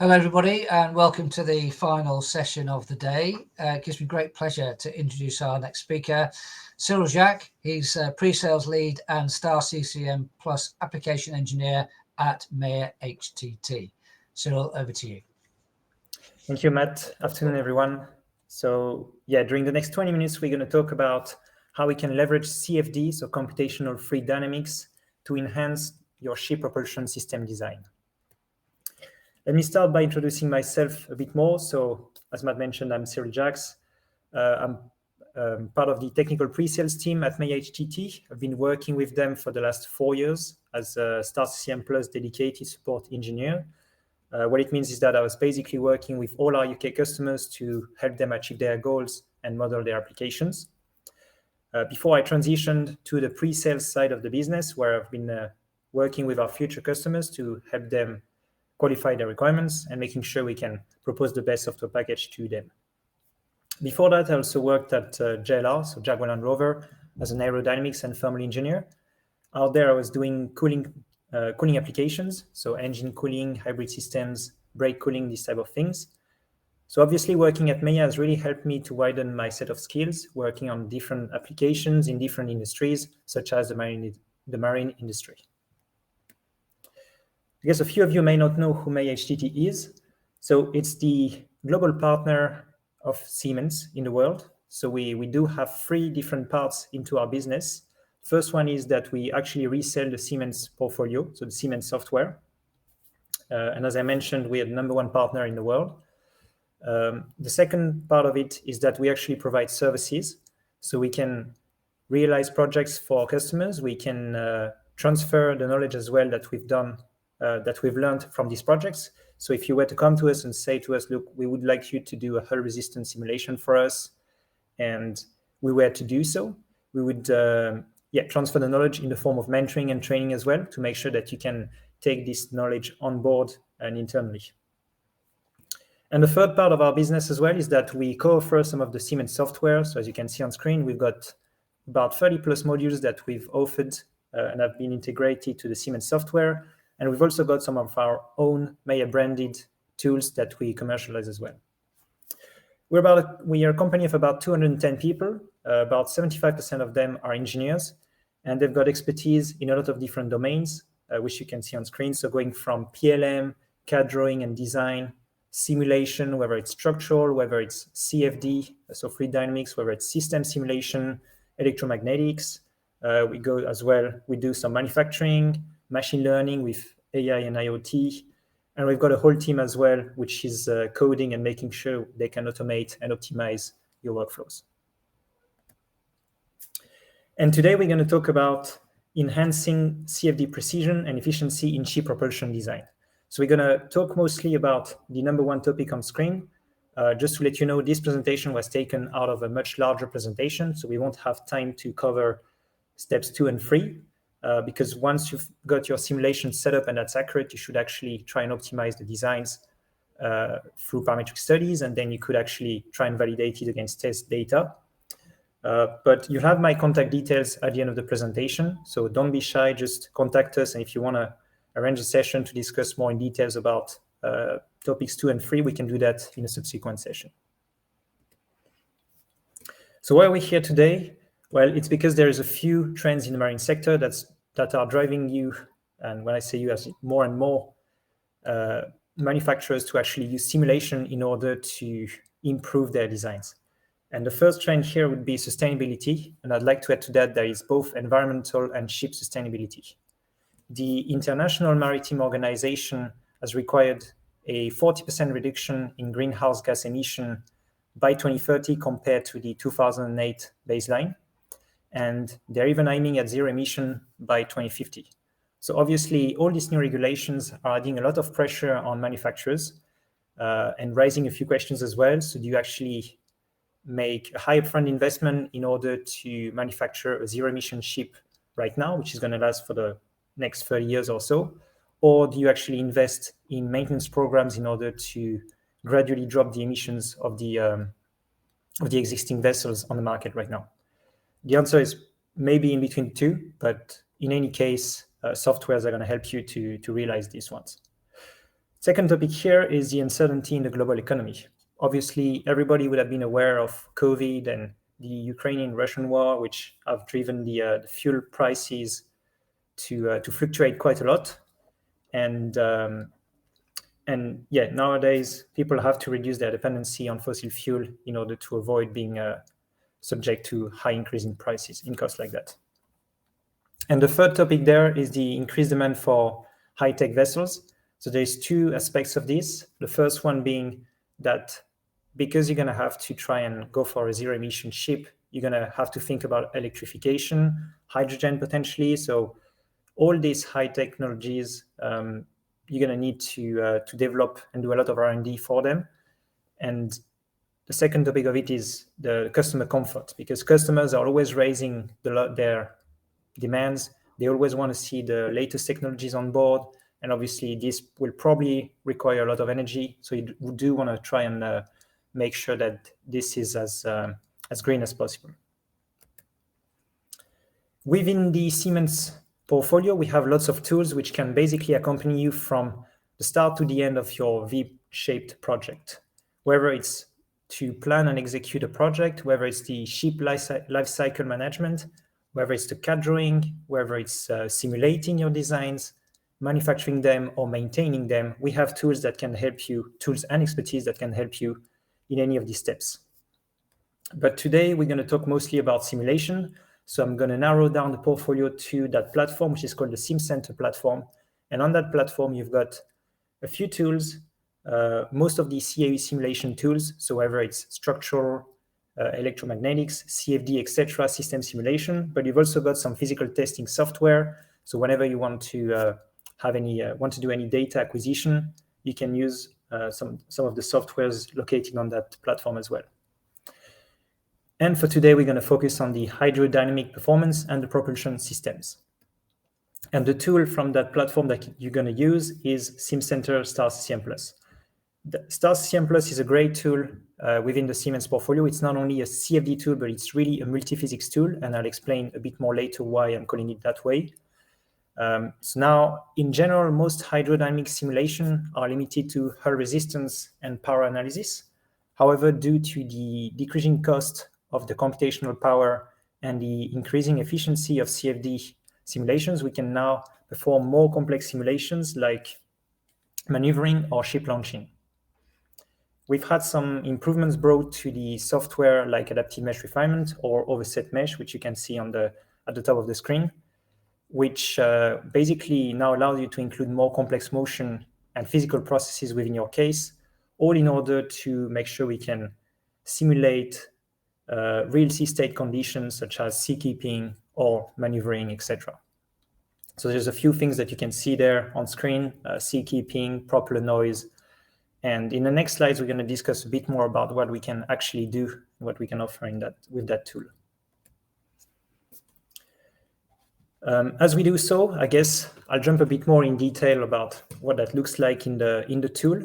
Hello, everybody, and welcome to the final session of the day. It gives me great pleasure to introduce our next speaker, Cyril Jacques. He's pre-sales lead and Star CCM Plus application engineer at Meyer HTT. Cyril, over to you. Thank you, Matt. Afternoon, everyone. So during the next 20 minutes, we're going to talk about how we can leverage CFD, so computational fluid dynamics, to enhance your ship propulsion system design. Let me start by introducing myself a bit more. So as Matt mentioned, I'm Cyril Jacques. I'm part of the technical pre-sales team at Meyer HTT. I've been working with them for the last 4 years as a Star CCM Plus dedicated support engineer. What it means is that I was basically working with all our UK customers to help them achieve their goals and model their applications. Before I transitioned to the pre-sales side of the business, where I've been working with our future customers to help them qualify their requirements and making sure we can propose the best software package to them. Before that, I also worked at JLR, so Jaguar Land Rover, as an aerodynamics and thermal engineer. Out there, I was doing cooling applications, so engine cooling, hybrid systems, brake cooling, these type of things. So obviously, working at Meyer has really helped me to widen my set of skills, working on different applications in different industries, such as the marine industry. I guess a few of you may not know who Meyer HTT is. So it's the global partner of Siemens in the world. So we do have 3 different parts into our business. First one is that we actually resell the Siemens portfolio, so the Siemens software. And as I mentioned, we are the #1 partner in the world. The second part of it is that we actually provide services. So we can realize projects for our customers. We can transfer the knowledge as well that we've learned from these projects. So if you were to come to us and say to us, look, we would like you to do a hull resistance simulation for us, and we were to do so, we would transfer the knowledge in the form of mentoring and training as well to make sure that you can take this knowledge on board and internally. And the third part of our business as well is that we co-offer some of the Siemens software. So as you can see on screen, we've got about 30 plus modules that we've offered and have been integrated to the Siemens software. And we've also got some of our own Meyer branded tools that we commercialize as well. We are a company of about 210 people. About 75% of them are engineers, and they've got expertise in a lot of different domains, which you can see on screen. So going from PLM, CAD drawing and design, simulation, whether it's structural, whether it's CFD, so fluid dynamics, whether it's system simulation, electromagnetics. We do some manufacturing, machine learning with AI and IoT. And we've got a whole team as well, which is coding and making sure they can automate and optimize your workflows. And today we're going to talk about enhancing CFD precision and efficiency in ship propulsion design. So we're going to talk mostly about the #1 topic on screen. Just to let you know, this presentation was taken out of a much larger presentation, so we won't have time to cover steps 2 and 3. Because once you've got your simulation set up and that's accurate, you should actually try and optimize the designs through parametric studies, and then you could actually try and validate it against test data. But you have my contact details at the end of the presentation, so don't be shy, just contact us, and if you want to arrange a session to discuss more in details about topics 2 and 3, we can do that in a subsequent session. So why are we here today? Well, it's because there is a few trends in the marine sector that are driving you, and when I say you, as more and more manufacturers to actually use simulation in order to improve their designs. And the first trend here would be sustainability, and I'd like to add to that there is both environmental and ship sustainability. The International Maritime Organization has required a 40% reduction in greenhouse gas emission by 2030 compared to the 2008 baseline. And they're even aiming at zero emission by 2050. So obviously, all these new regulations are adding a lot of pressure on manufacturers and raising a few questions as well. So do you actually make a high upfront investment in order to manufacture a zero emission ship right now, which is going to last for the next 30 years or so? Or do you actually invest in maintenance programs in order to gradually drop the emissions of the existing vessels on the market right now? The answer is maybe in between the two, but in any case, softwares are going to help you to realize these ones. Second topic here is the uncertainty in the global economy. Obviously, everybody would have been aware of COVID and the Ukrainian-Russian war, which have driven the fuel prices to fluctuate quite a lot. And yeah, nowadays people have to reduce their dependency on fossil fuel in order to avoid being subject to high increase in prices, in costs like that. And the third topic there is the increased demand for high-tech vessels. So there's two aspects of this. The first one being that because you're going to have to try and go for a zero-emission ship, you're going to have to think about electrification, hydrogen potentially. So all these high technologies, you're going to need to develop and do a lot of R&D for them. And the second topic of it is the customer comfort, because customers are always raising their demands. They always want to see the latest technologies on board. And obviously, this will probably require a lot of energy. So you do want to try and make sure that this is as green as possible. Within the Siemens portfolio, we have lots of tools which can basically accompany you from the start to the end of your V-shaped project, whether it's to plan and execute a project, whether it's the ship life cycle management, whether it's the CAD drawing, whether it's simulating your designs, manufacturing them or maintaining them. We have tools that can help you, tools and expertise that can help you in any of these steps. But today we're going to talk mostly about simulation. So I'm going to narrow down the portfolio to that platform, which is called the SimCenter platform. And on that platform, you've got a few tools, most of the CAE simulation tools. So whether it's structural, electromagnetics, CFD, etc., system simulation, but you've also got some physical testing software. So whenever you want to do any data acquisition, you can use some of the softwares located on that platform as well. And for today, we're going to focus on the hydrodynamic performance and the propulsion systems. And the tool from that platform that you're going to use is SimCenter StarCCM Plus. The StarCCM Plus is a great tool within the Siemens portfolio. It's not only a CFD tool, but it's really a multi-physics tool. And I'll explain a bit more later why I'm calling it that way. So now, in general, most hydrodynamic simulation are limited to hull resistance and power analysis. However, due to the decreasing cost of the computational power and the increasing efficiency of CFD simulations, we can now perform more complex simulations like maneuvering or ship launching. We've had some improvements brought to the software like adaptive mesh refinement or overset mesh, which you can see at the top of the screen, which basically now allows you to include more complex motion and physical processes within your case, all in order to make sure we can simulate real sea state conditions such as sea keeping or maneuvering, etc. So there's a few things that you can see there on screen, sea keeping, propeller noise. And in the next slides, we're going to discuss a bit more about what we can actually do, what we can offer with that tool. As we do so, I guess I'll jump a bit more in detail about what that looks like in the tool.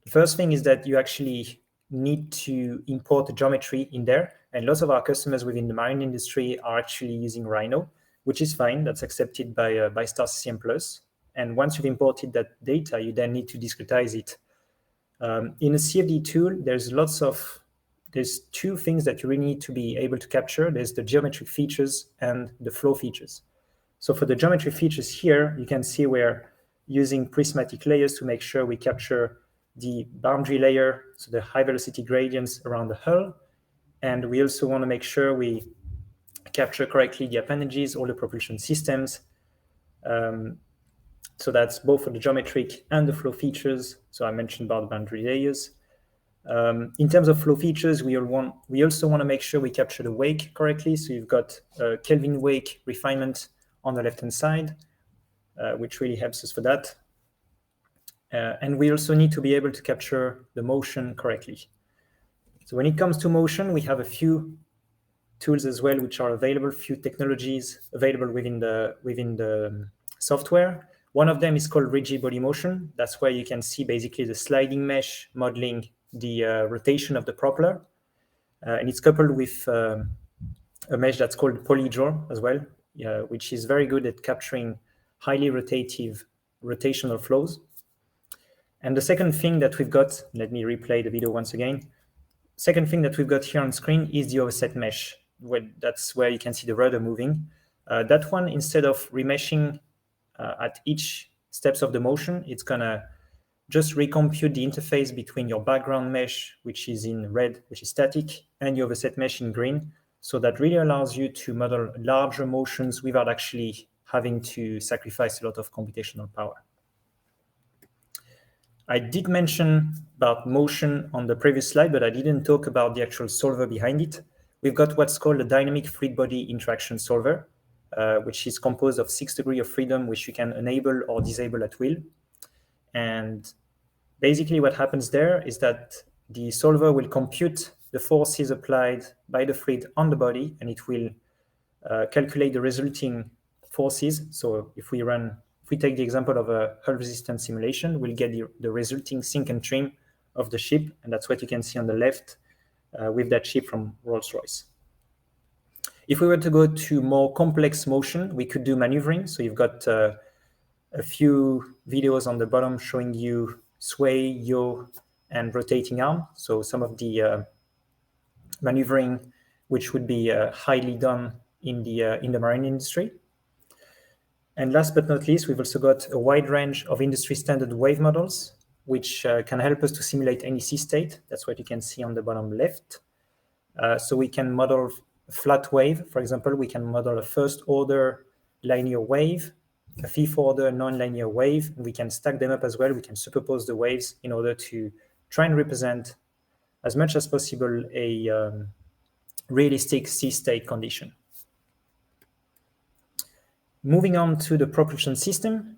The first thing is that you actually need to import the geometry in there. And lots of our customers within the marine industry are actually using Rhino, which is fine. That's accepted by StarCCM Plus. And once you've imported that data, you then need to discretize it. In a CFD tool, there's two things that you really need to be able to capture. There's the geometric features and the flow features. So for the geometry features here, you can see we're using prismatic layers to make sure we capture the boundary layer, so the high velocity gradients around the hull. And we also want to make sure we capture correctly the appendages, all the propulsion systems. So that's both for the geometric and the flow features. So I mentioned about the boundary layers. In terms of flow features, we also want to make sure we capture the wake correctly. So you've got Kelvin wake refinement on the left-hand side, which really helps us for that. And we also need to be able to capture the motion correctly. So when it comes to motion, we have a few tools as well, which are available, few technologies available within the software. One of them is called rigid body motion. That's where you can see basically the sliding mesh modeling the rotation of the propeller. And it's coupled with a mesh that's called PolyDraw as well, which is very good at capturing highly rotational flows. And the second thing that we've got, let me replay the video once again. Second thing that we've got here on screen is the overset mesh. That's where you can see the rudder moving. That one, instead of remeshing at each steps of the motion, it's gonna just recompute the interface between your background mesh, which is in red, which is static, and your overset mesh in green. So that really allows you to model larger motions without actually having to sacrifice a lot of computational power. I did mention about motion on the previous slide, but I didn't talk about the actual solver behind it. We've got what's called a dynamic fluid body interaction solver, which is composed of 6 degrees of freedom, which you can enable or disable at will. And basically what happens there is that the solver will compute the forces applied by the fluid on the body, and it will calculate the resulting forces. So if we take the example of a hull resistance simulation, we'll get the resulting sink and trim of the ship, and that's what you can see on the left with that ship from Rolls-Royce. If we were to go to more complex motion, we could do maneuvering. So you've got a few videos on the bottom showing you sway, yaw, and rotating arm. So some of the maneuvering which would be highly done in the marine industry. And last but not least, we've also got a wide range of industry standard wave models, which can help us to simulate any sea state. That's what you can see on the bottom left. So we can model a flat wave. For example, we can model a first order linear wave, a fifth order non-linear wave. And we can stack them up as well. We can superpose the waves in order to try and represent as much as possible a realistic sea state condition. Moving on to the propulsion system,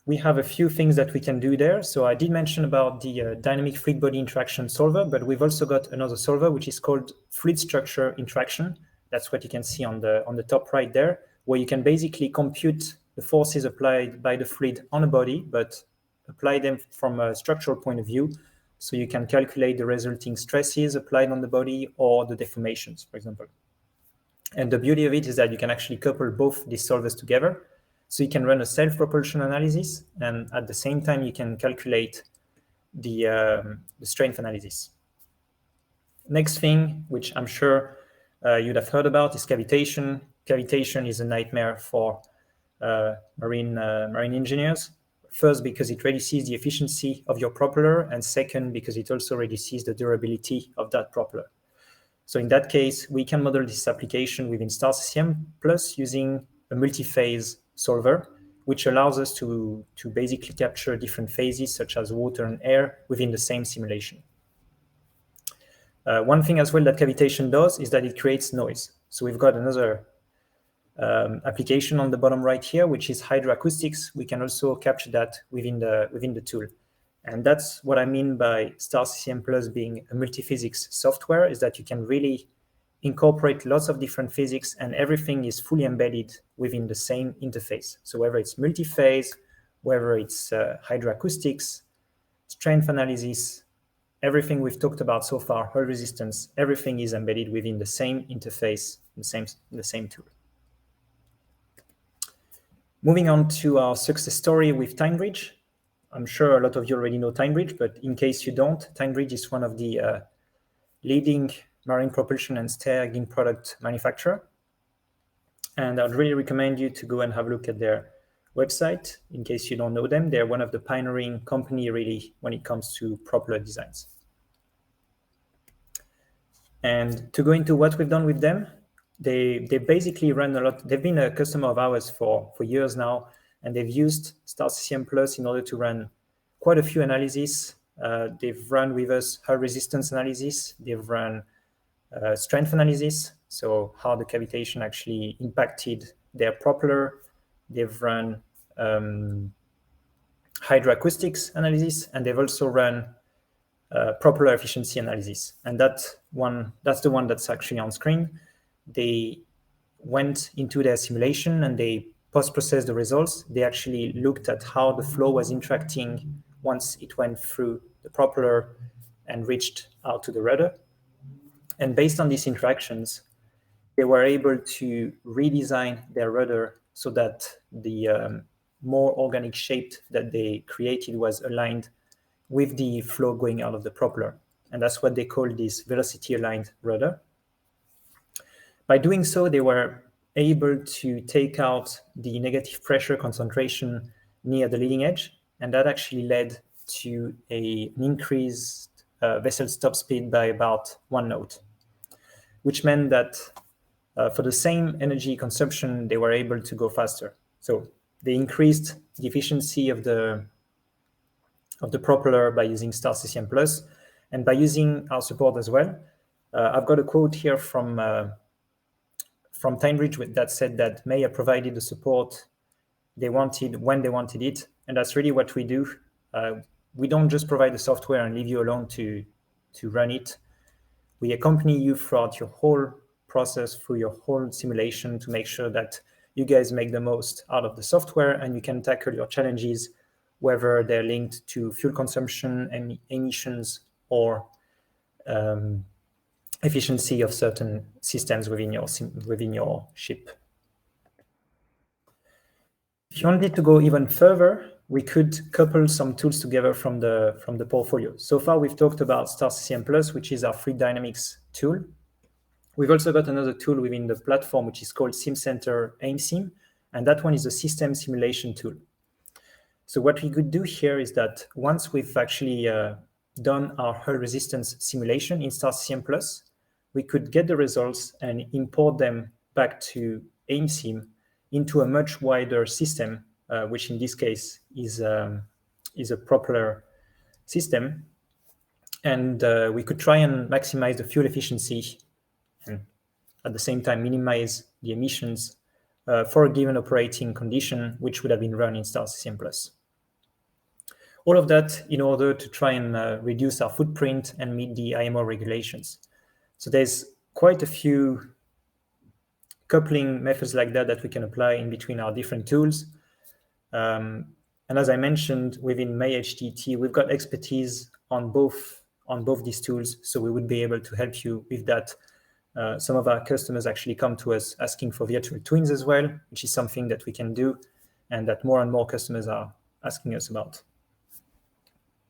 we have a few things that we can do there. So I did mention about the dynamic fluid body interaction solver, but we've also got another solver which is called fluid structure interaction. That's what you can see on the top right there, where you can basically compute the forces applied by the fluid on a body, but apply them from a structural point of view. So you can calculate the resulting stresses applied on the body or the deformations, for example. And the beauty of it is that you can actually couple both these solvers together. So you can run a self-propulsion analysis, and at the same time, you can calculate the strength analysis. Next thing, which I'm sure you'd have heard about, is cavitation. Cavitation is a nightmare for marine engineers. First, because it reduces the efficiency of your propeller, and second, because it also reduces the durability of that propeller. So in that case, we can model this application within StarCCM Plus using a multi-phase solver, which allows us to basically capture different phases such as water and air within the same simulation. One thing as well that cavitation does is that it creates noise. So we've got another application on the bottom right here, which is hydroacoustics. We can also capture that within the tool. And that's what I mean by StarCCM Plus being a multi-physics software, is that you can really incorporate lots of different physics, and everything is fully embedded within the same interface. So whether it's multi-phase, whether it's hydroacoustics, strength analysis, everything we've talked about so far, hull resistance, everything is embedded within the same interface, the same tool. Moving on to our success story with TimeBridge. I'm sure a lot of you already know TimeBridge, but in case you don't, TimeBridge is one of the leading marine propulsion and steering product manufacturer. And I'd really recommend you to go and have a look at their website. In case you don't know them, they're one of the pioneering company really when it comes to propeller designs. And to go into what we've done with them, they basically run a lot. They've been a customer of ours for years now, and they've used StarCCM Plus in order to run quite a few analyses. They've run with us hull resistance analysis. They've run strength analysis, so how the cavitation actually impacted their propeller. They've run hydroacoustics analysis, and they've also run propeller efficiency analysis. And that's the one that's actually on screen. They went into their simulation and they post-processed the results. They actually looked at how the flow was interacting once it went through the propeller and reached out to the rudder. And based on these interactions, they were able to redesign their rudder so that the more organic shape that they created was aligned with the flow going out of the propeller. And that's what they call this velocity-aligned rudder. By doing so, they were able to take out the negative pressure concentration near the leading edge, and that actually led to an increased vessel stop speed by about 1 knot, which meant that for the same energy consumption, they were able to go faster. So they increased the efficiency of the propeller by using StarCCM Plus and by using our support as well. I've got a quote here from TimeBridge that said that Maya provided the support they wanted when they wanted it, and that's really what we do. We don't just provide the software and leave you alone to run it. We accompany you throughout your whole process, through your whole simulation, to make sure that you guys make the most out of the software and you can tackle your challenges, whether they're linked to fuel consumption and emissions or efficiency of certain systems within your ship. If you wanted to go even further, we could couple some tools together from the portfolio. So far, we've talked about StarCCM Plus, which is our fluid dynamics tool. We've also got another tool within the platform, which is called SimCenter AimSim, and that one is a system simulation tool. So what we could do here is that once we've actually done our hull resistance simulation in StarCCM Plus, we could get the results and import them back to AimSim into a much wider system, which in this case is a propeller system. And we could try and maximize the fuel efficiency and at the same time minimize the emissions for a given operating condition, which would have been run in StarCCM Plus. All of that in order to try and reduce our footprint and meet the IMO regulations. So there's quite a few coupling methods like that we can apply in between our different tools. And as I mentioned, within May HTT, we've got expertise on both these tools, so we would be able to help you with that. Some of our customers actually come to us asking for virtual twins as well, which is something that we can do and that more and more customers are asking us about.